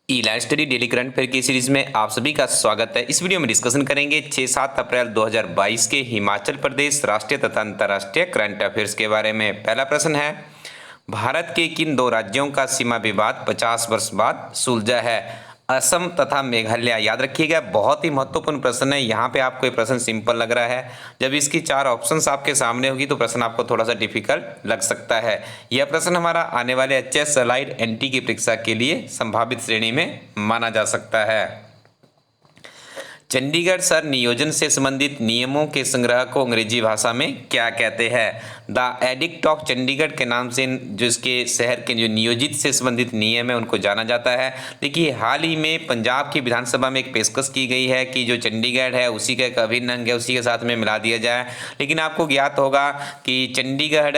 ई-लाइव study daily current affair की series में आप सभी का स्वागत है। इस वीडियो में डिस्कशन करेंगे 6-7 अप्रैल 2022 के हिमाचल प्रदेश राष्ट्रीय तथा अंतर्राष्ट्रीय करंट अफेयर्स के बारे में। पहला प्रश्न है, भारत के किन दो राज्यों का सीमा विवाद 50 वर्ष बाद सुलझा है? असम तथा मेघालय। याद रखिएगा, बहुत ही महत्वपूर्ण प्रश्न है। यहाँ पे आपको ये प्रश्न सिंपल लग रहा है, जब इसकी 4 ऑप्शंस आपके सामने होगी तो प्रश्न आपको थोड़ा सा डिफिकल्ट लग सकता है। यह प्रश्न हमारा आने वाले एचएस अलाइड एनटी की परीक्षा के लिए संभावित श्रेणी में माना जा सकता है। चंडीगढ़ शहर नियोजन से संबंधित नियमों के संग्रह को अंग्रेजी भाषा में क्या कहते हैं? द एडिक्ट ऑफ चंडीगढ़ के नाम से जो इसके शहर के जो नियोजित से संबंधित नियम है उनको जाना जाता है। देखिए, हाल ही में पंजाब की विधानसभा में एक पेशकश की गई है कि जो चंडीगढ़ है उसी का एक अभिन्न अंग है, उसी के साथ में मिला दिया जाए। लेकिन आपको ज्ञात होगा कि चंडीगढ़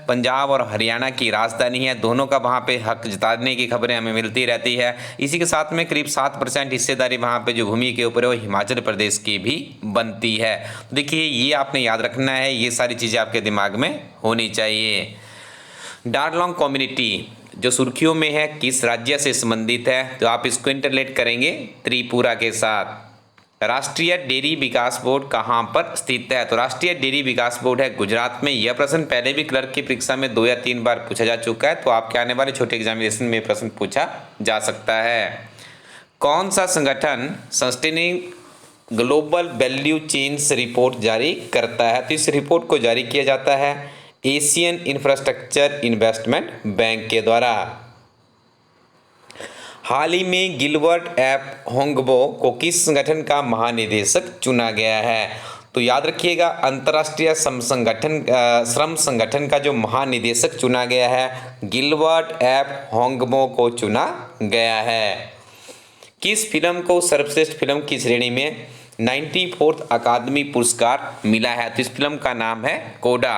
पंजाब और हरियाणा की राजधानी है, दोनों का वहाँ पे हक जताने की खबरें हमें मिलती रहती है। इसी के साथ में करीब 7% हिस्सेदारी वहाँ पे जो भूमि के ऊपर है वो हिमाचल प्रदेश की भी बनती है। देखिए, ये आपने याद रखना है, ये सारी चीज़ें आपके दिमाग में होनी चाहिए। डारलोंग कम्युनिटी जो सुर्खियों में है किस राज्य से संबंधित है? तो आप इसको इंटरलेट करेंगे त्रिपुरा के साथ। राष्ट्रीय डेयरी विकास बोर्ड कहाँ पर स्थित है? तो राष्ट्रीय डेयरी विकास बोर्ड है गुजरात में। यह प्रश्न पहले भी क्लर्क की परीक्षा में 2 या 3 बार पूछा जा चुका है, तो आपके आने वाले छोटे एग्जामिनेशन में प्रश्न पूछा जा सकता है। कौन सा संगठन sustaining global value chains report जारी करता है? तो इस रिपोर्ट को जारी किया जाता है एशियन इंफ्रास्ट्रक्चर इन्वेस्टमेंट बैंक के द्वारा। हाल ही में गिलबर्ट एफ होंगबो को किस संगठन का महानिदेशक चुना गया है? तो याद रखिएगा, अंतर्राष्ट्रीय श्रम संगठन का जो महानिदेशक चुना गया है गिलबर्ट एफ होंगबो को चुना गया है। किस फिल्म को सर्वश्रेष्ठ फिल्म की श्रेणी में 94th अकादमी पुरस्कार मिला है? तो इस फिल्म का नाम है कोडा।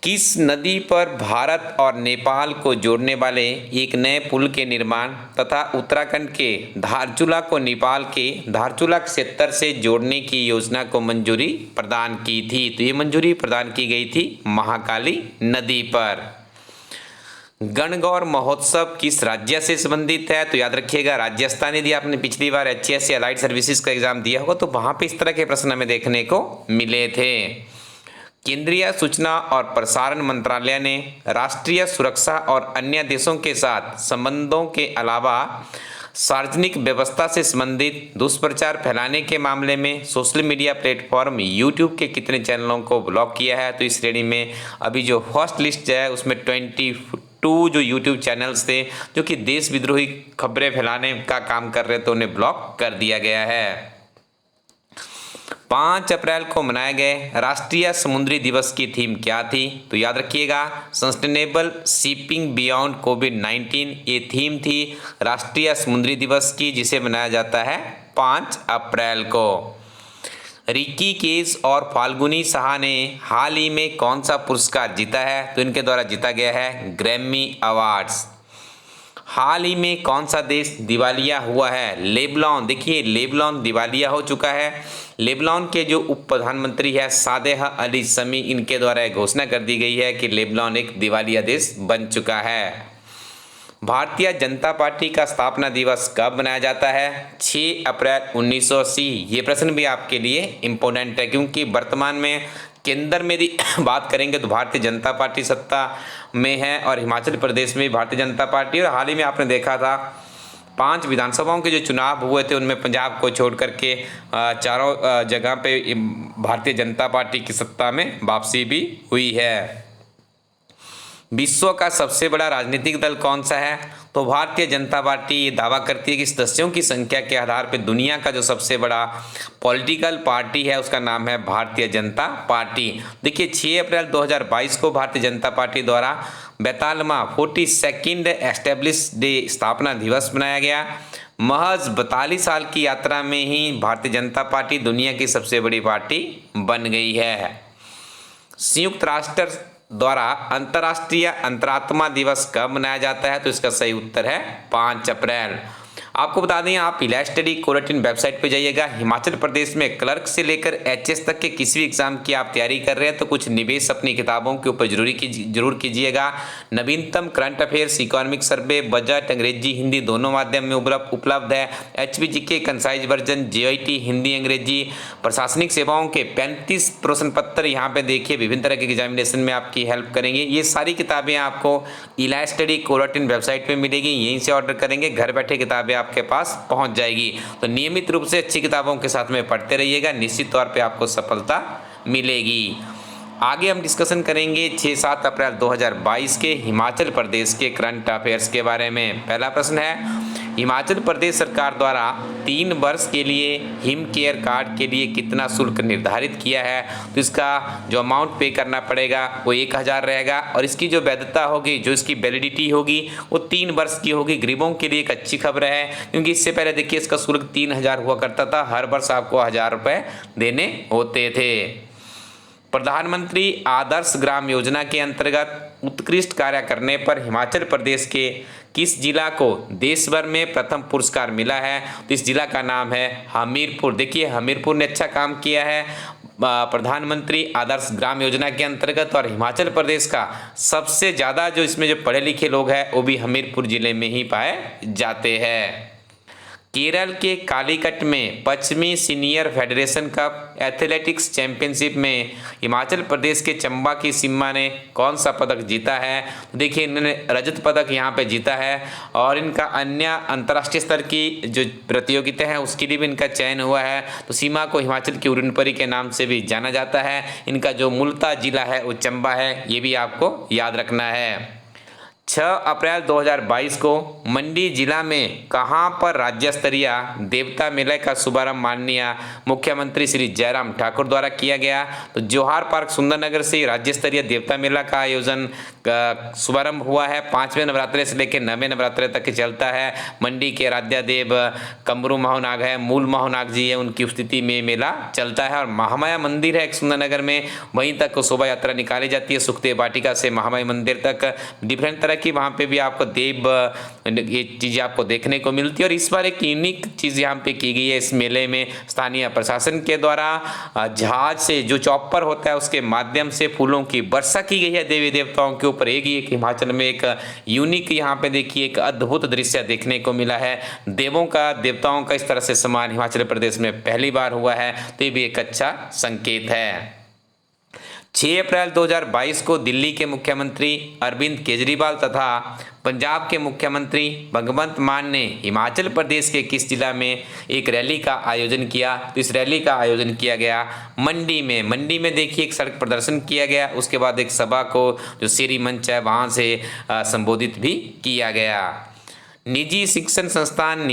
किस नदी पर भारत और नेपाल को जोड़ने वाले एक नए पुल के निर्माण तथा उत्तराखंड के धारचूला को नेपाल के धारचूला क्षेत्र से जोड़ने की योजना को मंजूरी प्रदान की थी? तो ये मंजूरी प्रदान की गई थी महाकाली नदी पर। गणगौर महोत्सव किस राज्य से संबंधित है? तो याद रखिएगा, राजस्थान। यदि आपने पिछली बार एचएस या अलाइड सर्विसेज का एग्जाम दिया होगा तो वहां पे इस तरह के प्रश्न हमें देखने को मिले थे। केंद्रीय सूचना और प्रसारण मंत्रालय ने राष्ट्रीय सुरक्षा और अन्य देशों के साथ संबंधों के अलावा सार्वजनिक व्यवस्था से संबंधित दुष्प्रचार फैलाने के मामले में सोशल मीडिया प्लेटफॉर्म यूट्यूब के कितने चैनलों को ब्लॉक किया है? तो इस श्रेणी में अभी जो फर्स्ट लिस्ट है उसमें 22 जो यूट्यूब चैनल्स थे जो कि देश विद्रोही खबरें फैलाने का काम कर रहे थे, उन्हें ब्लॉक कर दिया गया है। 5 अप्रैल को मनाए गए राष्ट्रीय समुद्री दिवस की थीम क्या थी? तो याद रखिएगा, सस्टेनेबल शिपिंग बियॉन्ड कोविड-19 ये थीम थी राष्ट्रीय समुद्री दिवस की, जिसे मनाया जाता है 5 अप्रैल को। रिकी केस और फाल्गुनी साहा ने हाल ही में कौन सा पुरस्कार जीता है? तो इनके द्वारा जीता गया है ग्रैमी अवार्ड्स। हाल ही में कौन सा देश दिवालिया हुआ है? लेबनान। देखिए, लेबनान दिवालिया हो चुका है। लेबनान के जो उप प्रधानमंत्री है सादेह अली समी, इनके द्वारा घोषणा कर दी गई है कि लेबनान एक दिवालिया देश बन चुका है। भारतीय जनता पार्टी का स्थापना दिवस कब मनाया जाता है? 6 अप्रैल 1980। ये प्रश्न भी आपके लिए इम्पोर्टेंट है, क्योंकि वर्तमान में केंद्र में यदि बात करेंगे तो भारतीय जनता पार्टी सत्ता में है और हिमाचल प्रदेश में भारतीय जनता पार्टी। और हाल ही में आपने देखा था 5 विधानसभाओं के जो चुनाव हुए थे उनमें पंजाब को छोड़ करके चारों जगह पे भारतीय जनता पार्टी की सत्ता में वापसी भी हुई है। विश्व का सबसे बड़ा राजनीतिक दल कौन सा है? तो भारतीय जनता पार्टी ये दावा करती है कि सदस्यों की संख्या के आधार पर दुनिया का जो सबसे बड़ा पॉलिटिकल पार्टी है उसका नाम है भारतीय जनता पार्टी। देखिए, 6 अप्रैल 2022 को भारतीय जनता पार्टी द्वारा 42वां 42nd एस्टेब्लिश डे स्थापना दिवस मनाया गया। महज 42 साल की यात्रा में ही भारतीय जनता पार्टी दुनिया की सबसे बड़ी पार्टी बन गई है। संयुक्त राष्ट्र द्वारा अंतर्राष्ट्रीय अंतरात्मा दिवस कब मनाया जाता है? तो इसका सही उत्तर है 5 अप्रैल। आपको बता दें आप इलाज स्टडी कोरेटिन वेबसाइट पे जाइएगा। हिमाचल प्रदेश में क्लर्क से लेकर एचएस तक के किसी भी एग्जाम की आप तैयारी कर रहे हैं तो कुछ निवेश अपनी किताबों के ऊपर जरूर कीजिएगा। नवीनतम current affairs, economic survey, budget अंग्रेजी हिंदी दोनों माध्यम में उपलब्ध है। एचपीजी के कंसाइज वर्जन, जेआईटी हिंदी अंग्रेजी, प्रशासनिक सेवाओं के 35 प्रश्न पत्र यहाँ पे देखिए विभिन्न तरह के एग्जामिनेशन में आपकी हेल्प करेंगे। ये सारी किताबें आपको इलाज स्टडी कोरेटिन वेबसाइट पे मिलेगी। यहीं से ऑर्डर करेंगे, घर बैठे किताबें आपके पास पहुंच जाएगी। तो नियमित रूप से अच्छी किताबों के साथ में पढ़ते रहिएगा, निश्चित तौर पे आपको सफलता मिलेगी। आगे हम डिस्कशन करेंगे 6-7 अप्रैल 2022 के हिमाचल प्रदेश के करंट अफेयर्स के बारे में। पहला प्रश्न है, हिमाचल प्रदेश सरकार द्वारा 3 वर्ष के लिए हिम केयर कार्ड के लिए कितना शुल्क निर्धारित किया है? तो इसका जो अमाउंट पे करना पड़ेगा वो 1000 रहेगा और इसकी जो वैधता होगी, जो इसकी वैलिडिटी होगी वो 3 वर्ष की होगी। गरीबों के लिए एक अच्छी खबर है क्योंकि इससे पहले देखिए इसका शुल्क 3000 हुआ करता था, हर वर्ष आपको 1000 रुपये देने होते थे। प्रधानमंत्री आदर्श ग्राम योजना के अंतर्गत उत्कृष्ट कार्य करने पर हिमाचल प्रदेश के किस जिला को देश भर में प्रथम पुरस्कार मिला है? तो इस जिला का नाम है हमीरपुर। देखिए हमीरपुर ने अच्छा काम किया है प्रधानमंत्री आदर्श ग्राम योजना के अंतर्गत और हिमाचल प्रदेश का सबसे ज़्यादा जो इसमें जो पढ़े लिखे लोग हैं वो भी हमीरपुर जिले में ही पाए जाते हैं। केरल के कालीकट में पश्चिमी senior federation cup athletics championship में हिमाचल प्रदेश के चंबा की सिम्मा ने कौन सा पदक जीता है? तो देखिए इन्होंने रजत पदक यहाँ पे जीता है और इनका अन्य अंतर्राष्ट्रीय स्तर की जो प्रतियोगिता है उसके लिए भी इनका चयन हुआ है। तो सीमा को हिमाचल की उड़नपरी के नाम से भी जाना जाता है। इनका जो मूलतः जिला है वो चंबा है, ये भी आपको याद रखना है। 6 अप्रैल 2022 को मंडी जिला में कहां पर राज्य स्तरीय देवता मेले का शुभारंभ माननीय मुख्यमंत्री श्री जयराम ठाकुर द्वारा किया गया? तो जोहार पार्क सुंदरनगर से राज्य स्तरीय देवता मेला का आयोजन शुभारंभ हुआ है। 5वें नवरात्रे से लेकर 9वें नवरात्रे तक चलता है। मंडी के आराध्यादेव कमरू मोहनाग है, मूल मोहनाग जी है, उनकी उपस्थिति में मेला चलता है। और महामाया मंदिर है एक सुंदरनगर में, वहीं तक शोभा यात्रा निकाली जाती है सुखदेव वाटिका से महामाया मंदिर तक। डिफरेंट तरह की वहाँ पे भी आपको देव ये चीज़ें आपको देखने को मिलती है। और इस बार एक यूनिक चीज़ यहाँ पे की गई है इस मेले में, स्थानीय प्रशासन के द्वारा जहाज से जो चॉपर होता है उसके माध्यम से फूलों की वर्षा की गई है देवी देवताओं के ऊपर। एक हिमाचल में एक यूनिक यहाँ पे देखिए एक अद्भुत दृश्य देखने को मिला है। देवों का देवताओं का इस तरह से सम्मान हिमाचल प्रदेश में पहली बार हुआ है, तो ये भी एक अच्छा संकेत है। 6 अप्रैल 2022 को दिल्ली के मुख्यमंत्री अरविंद केजरीवाल तथा पंजाब के मुख्यमंत्री भगवंत मान ने हिमाचल प्रदेश के किस जिला में एक रैली का आयोजन किया? तो इस रैली का आयोजन किया गया मंडी में। मंडी में देखिए एक सड़क प्रदर्शन किया गया, उसके बाद एक सभा को जो शेरी मंच है वहाँ से संबोधित भी किया गया। निजी शिक्षण संस्थान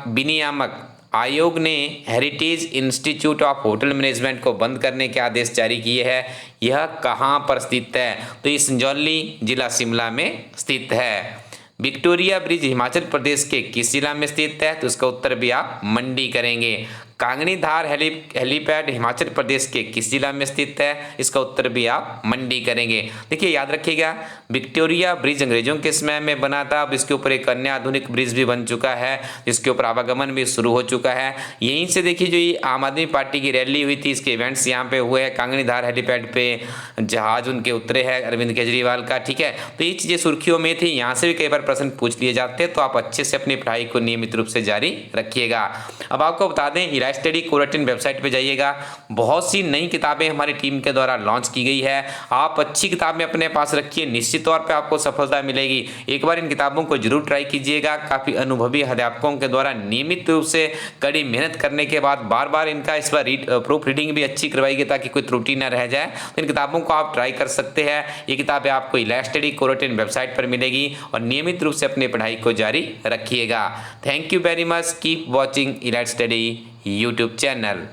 विनियामक आयोग ने heritage institute of hotel management को बंद करने के आदेश जारी किए हैं। यह कहाँ पर स्थित है? तो ये संजौली जिला शिमला में स्थित है। विक्टोरिया ब्रिज हिमाचल प्रदेश के किस जिला में स्थित है? तो इसका उत्तर भी आप मंडी करेंगे। कांगनी धार हेलीपैड हिमाचल प्रदेश के किस जिला में स्थित है? इसका उत्तर भी आप मंडी करेंगे। देखिए याद रखिएगा विक्टोरिया ब्रिज अंग्रेजों के समय में बना था, अब इसके ऊपर एक अन्य आधुनिक ब्रिज भी बन चुका है जिसके ऊपर आवागमन भी शुरू हो चुका है। यहीं से देखिए जो ये आम आदमी पार्टी की रैली हुई थी, इसके इवेंट्स यहाँ पे हुए हैं। कांगनी धार हेलीपैड पे जहाज उनके उतरे हैं अरविंद केजरीवाल का, ठीक है। तो ये चीज़ें सुर्खियों में थी, यहाँ से भी कई बार प्रश्न पूछ लिए जाते हैं, तो आप अच्छे से अपनी पढ़ाई को नियमित रूप से जारी रखिएगा। अब आपको बता दें इलाज स्टडी कोरेटिन वेबसाइट पे जाइएगा, बहुत सी नई किताबें हमारी टीम के द्वारा लॉन्च की गई है। आप अच्छी किताबें अपने पास रखिए, निश्चित तौर पे आपको सफलता मिलेगी। एक बार इन किताबों को जरूर ट्राई कीजिएगा। काफ़ी अनुभवी अध्यापकों के द्वारा नियमित रूप से कड़ी मेहनत करने के बाद बार बार इनका इस बार प्रूफ रीडिंग भी अच्छी करवाई गई ताकि कोई त्रुटि न रह जाए। तो इन किताबों को आप ट्राई कर सकते हैं। ये किताबें आपको इलाज स्टडी कोरेटिन वेबसाइट पर मिलेगी और नियमित रूप से अपनी पढ़ाई को जारी रखिएगा। Thank you very much, keep watching इलाज स्टडी यूट्यूब चैनल।